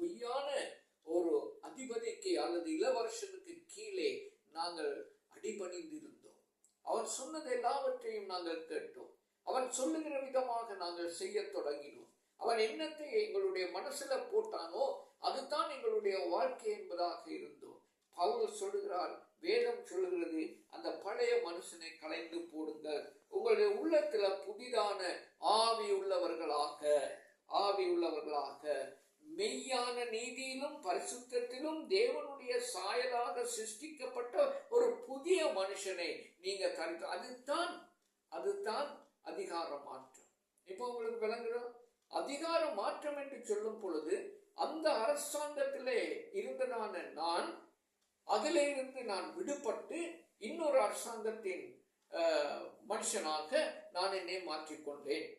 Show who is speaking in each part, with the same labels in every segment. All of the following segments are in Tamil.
Speaker 1: பொய்யான ஒரு அதிபதிக்கு அல்லது இளவரசனுக்கு கீழே நாங்கள் அடிபணிந்திருந்தோம். அவன் சொன்னது எல்லாவற்றையும் நாங்கள் கேட்டோம். அவன் சொல்லுகிற விதமாக நாங்கள் செய்ய தொடங்கினோம். அவன் என்னத்தை எங்களுடைய மனசுல போட்டானோ அதுதான் எங்களுடைய வாழ்க்கை என்பதாக இருந்தோம். பவுல் சொல்லுகிறார், வேதம் சொல்லுகிறது, அந்த பழைய மனுஷனை களைந்து போடுங்கள், உங்களுடைய உள்ளத்துல புதிதான ஆவி உள்ளவர்களாக மெய்யான நீதியிலும் பரிசுத்தத்திலும் தேவனுடைய சாயலாக சிருஷ்டிக்கப்பட்ட ஒரு புதிய மனுஷனை நீங்க அதுதான் அதிகார மாற்றம். இப்போ உங்களுக்கு விளங்குறோம். அதிகார மாற்றம் என்று சொல்லும் பொழுது அந்த அரசாங்கத்திலே இருந்ததான நான் அதிலே இருந்து நான் விடுபட்டு இன்னொரு அரசாங்கத்தின் மனுஷனாக நான் என்னை மாற்றிக்கொண்டேன்.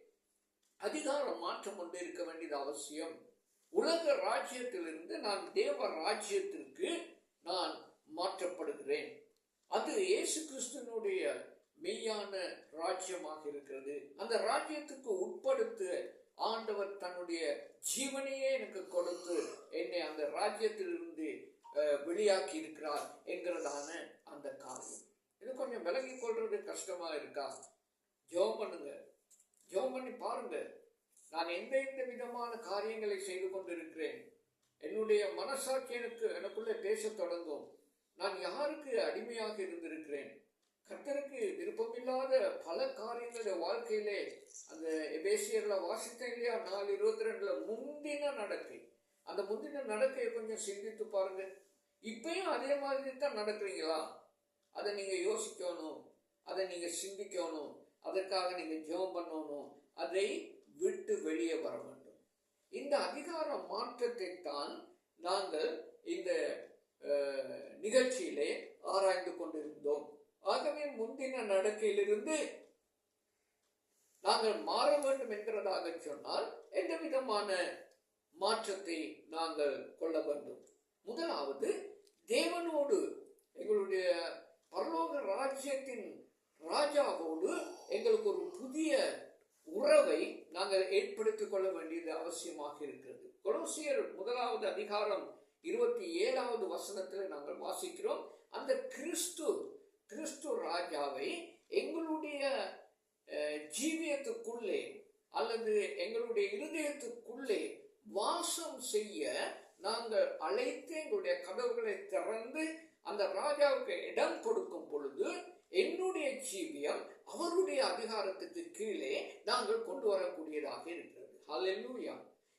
Speaker 1: அதிகார மாற்றம் கொண்டு இருக்க வேண்டியது அவசியம். உலக ராஜ்யத்திலிருந்து நான் தேவ ராஜ்யத்திற்கு நான் மாற்றப்படுகிறேன். அது இயேசு கிறிஸ்துவினுடைய மெய்யான ராஜ்யமாக இருக்கிறது. அந்த ராஜ்யத்துக்கு உட்படுத்த ஆண்டவர் தன்னுடைய ஜீவனையே எனக்கு கொடுத்து என்னை அந்த ராஜ்யத்திலிருந்து வெளியாக்கி இருக்கிறார் என்கிறதான அந்த காரியம். இது கொஞ்சம் விலகி கொள்றது கஷ்டமா இருக்கா? ஜெபம் பண்ணுங்க, ஜெபம் பண்ணி பாருங்க. நான் எந்த விதமான காரியங்களை செய்து கொண்டிருக்கிறேன். என்னுடைய மனசாட்சி எனக்குள்ளே பேச தொடங்கும். நான் யாருக்கு அடிமையாக இருந்திருக்கிறேன்? கர்த்தருக்கு விருப்பமில்லாத பல காரியங்களுடைய வாழ்க்கையிலே அந்த எபேசியர்ல வாசித்தேன் இல்லையா, 4:22 முந்தின நடக்கை. அந்த முந்தின நடக்கையை கொஞ்சம் சிந்தித்து பாருங்க. இப்பயும் அதே மாதிரி தான் நடக்கிறீங்களா? அதை நீங்க யோசிக்கணும், அதை நீங்க சிந்திக்கணும், அதற்காக நீங்க ஜெபம் பண்ணணும், அதை விட்டு வெளியே வர வேண்டும். இந்த அதிகார மாற்றத்தை தான் நாங்கள் இந்த நிகழ்ச்சியிலே ஆராய்ந்து கொண்டிருந்தோம். ஆகவே முந்தின நடக்கையிலிருந்து நாங்கள் மாற வேண்டும் என்கிறதாக சொன்னால் எந்த விதமான மாற்றத்தை நாங்கள் கொள்ள வேண்டும்? முதலாவது, தேவனோடு, எங்களுடைய பரலோக ராஜ்யத்தின் ராஜாவோடு எங்களுக்கு ஒரு புதிய உறவை நாங்கள் ஏற்படுத்திக் கொள்ள வேண்டியது அவசியமாக இருக்கிறது. கொலோசியர் 1வது அதிகாரம் 27வது வசனத்தில் நாங்கள் வாசிக்கிறோம், அந்த கிறிஸ்து ராஜாவை எங்களுடைய ஜீவியத்துக்குள்ளே அல்லது எங்களுடைய இருதயத்துக்குள்ளே வாசம் செய்ய நாங்கள் அழைத்து எங்களுடைய கதவுகளை திறந்து அந்த ராஜாவுக்கு இடம் கொடுக்கும் பொழுது என்னுடைய ஜீவியம் அவருடைய அதிகாரத்துக்கு கீழே நாங்கள் கொண்டு வரக்கூடியதாக இருக்கிறது. ஹல்லேலூயா!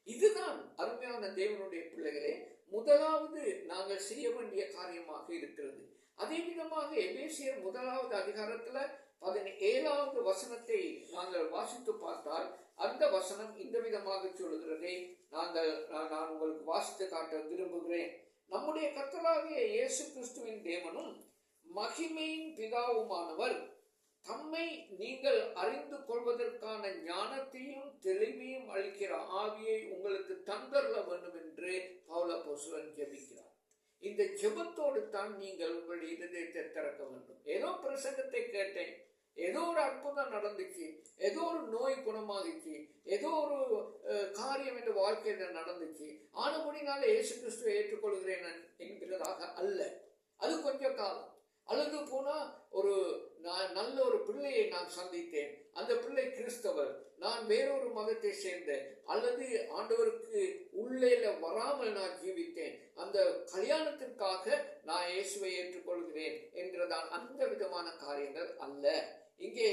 Speaker 1: இதுதான் அருமையான தேவனுடைய பிள்ளைகளே முதலாவது நாங்கள் செய்ய வேண்டிய காரியமாக இருக்கிறது. அதே விதமாக எபேசியர் 1வது அதிகாரத்துல 17வது வசனத்தை நாங்கள் வாசித்து பார்த்தால் அந்த வசனம் இந்த விதமாக சொல்லுகிறதை நான் உங்களுக்கு வாசித்து காட்ட விரும்புகிறேன். நம்முடைய கர்த்தராகிய இயேசு கிறிஸ்துவின் தேவனும் மகிமையின் பிதாவுமானவர் தம்மை நீங்கள் அறிந்து கொள்வதற்கான ஞானத்தையும் தெளிவையும் அளிக்கிற ஆவியை உங்களுக்கு தந்தரல வேண்டும் என்று பவுல் அப்போஸ்தலன் ஜெபிக்கிறார். இந்த ஜெபத்தோடு தான் நீங்கள் உங்களுடைய இதயத்தை திறக்க வேண்டும். ஏதோ பிரசங்கத்தை கேட்டேன், ஏதோ ஒரு அற்புதம் நடந்துச்சு, ஏதோ ஒரு நோய் குணமாகிச்சு, ஏதோ ஒரு காரியம் இந்த வாழ்க்கையில நடந்துச்சு, ஆனபடினால இயேசு கிறிஸ்துவை ஏற்றுக்கொள்கிறேன் என்கிறதாக அல்ல. அது கொஞ்சம் காலம். அல்லது போனா நல்ல ஒரு பிள்ளையை நான் சந்தித்தேன், அந்த பிள்ளை கிறிஸ்தவர், நான் வேறொரு மதத்தை சேர்ந்த அல்லது ஆண்டவருக்கு உள்ளே வராமல் நான் ஜீவித்தேன், அந்த கல்யாணத்திற்காக நான் இயேசுவை ஏற்றுக்கொள்கிறேன் என்கிறதான் அந்த விதமான காரியங்கள் அல்ல. இங்கே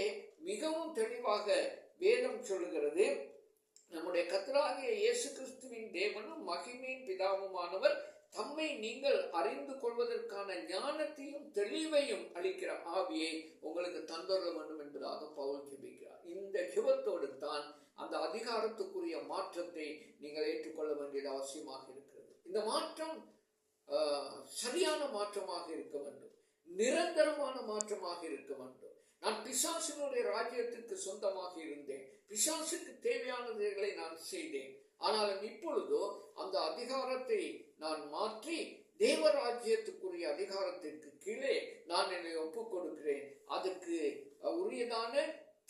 Speaker 1: மிகவும் தெளிவாக வேதம் சொல்லுகிறது, நம்முடைய கர்த்தராகிய இயேசு கிறிஸ்துவின் தேவனும் மகிமையின் பிதாவுமானவர் தம்மை நீங்கள் அறிந்து கொள்வதற்கான ஞானத்தையும் தெளிவையும் அளிக்கிற ஆவியை உங்களுக்கு தந்தரல வேண்டும் என்பதாக பவுல் ஜெபிக்கிறார். இந்த ஜெபத்தோடு தான் அந்த அதிகாரத்துக்குரிய மாற்றத்தை நீங்கள் ஏற்றுக்கொள்ள வேண்டியது அவசியமாக இருக்கிறது. இந்த மாற்றம் சரியான மாற்றமாக இருக்க வேண்டும், நிரந்தரமான மாற்றமாக இருக்க வேண்டும். நான் பிசாசினுடைய ராஜ்யத்திற்கு சொந்தமாக இருந்தேன், பிசாசுக்கு தேவையானவைகளை நான் செய்தேன். ஆனாலும் இப்பொழுதோ அந்த அதிகாரத்தை நான் மாற்றி தேவராஜ்யத்துக்குரிய அதிகாரத்திற்கு கீழே நான் என்னை ஒப்புக் கொடுக்கிறேன். அதுக்கு உரியதான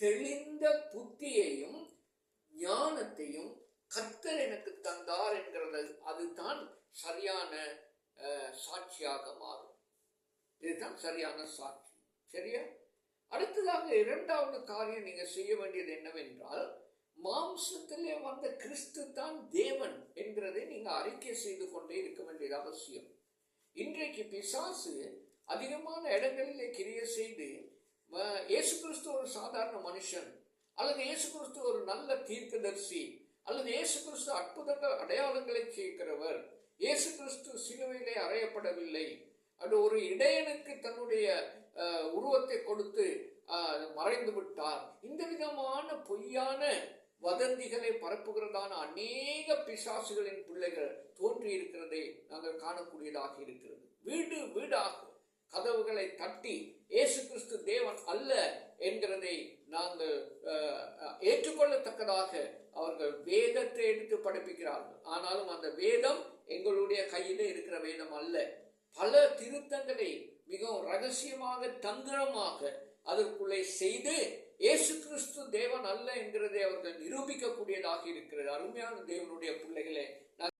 Speaker 1: தெளிந்த புத்தியையும் ஞானத்தையும் கர்த்தர் எனக்கு தந்தார் என்கிறது அதுதான் சரியான சாட்சியாக மாறும். இதுதான் சரியான சாட்சி. சரியா? அடுத்ததாக இரண்டாவது காரியம் நீங்க செய்ய வேண்டியது என்னவென்றால், மாம்சத்திலே வந்த கிறிஸ்து தான் தேவன் என்கிறதை நீங்க அறிக்கை செய்து கொண்டே இருக்க வேண்டியது அவசியம். இன்றைக்கு பிசாசு அதிகமான இடங்களிலே கிரியை செய்து இயேசு கிறிஸ்து ஒரு சாதாரண மனுஷன், அல்லது இயேசு கிறிஸ்து ஒரு நல்ல தீர்க்கதரிசி, அல்லது இயேசு கிறிஸ்து அற்புதங்கள் அடையாளங்களை செய்கிறவர், இயேசு கிறிஸ்து சிலுவையிலே அறையப்படவில்லை, அது ஒரு இடையனுக்கு தன்னுடைய உருவத்தை கொடுத்து மறைந்து விட்டார், இந்த விதமான பொய்யான வதந்திகளை பரப்புகிறதான அநேக பிசாசுகளின் பிள்ளைகள் தோன்றி இருக்கிறதை நாங்கள் காணக்கூடியதாக இருக்கிறது. வீடு வீடாக கதவுகளை தட்டி இயேசு கிறிஸ்து தேவன் அல்ல என்கிறதை நாங்கள் ஏற்றுக்கொள்ளத்தக்கதாக அவர்கள் வேதத்தை எடுத்து படிப்பிக்கிறார்கள். ஆனாலும் அந்த வேதம் எங்களுடைய கையிலே இருக்கிற வேதம் அல்ல. பல திருத்தங்களை மிகவும் ரகசியமாக தந்திரமாக அதற்குள்ளே செய்து இயேசு கிறிஸ்து தேவன் அல்ல என்கிறதை அவர்கள் நிரூபிக்கக்கூடியதாக இருக்கிறது. அருமையான தேவனுடைய பிள்ளைகளே,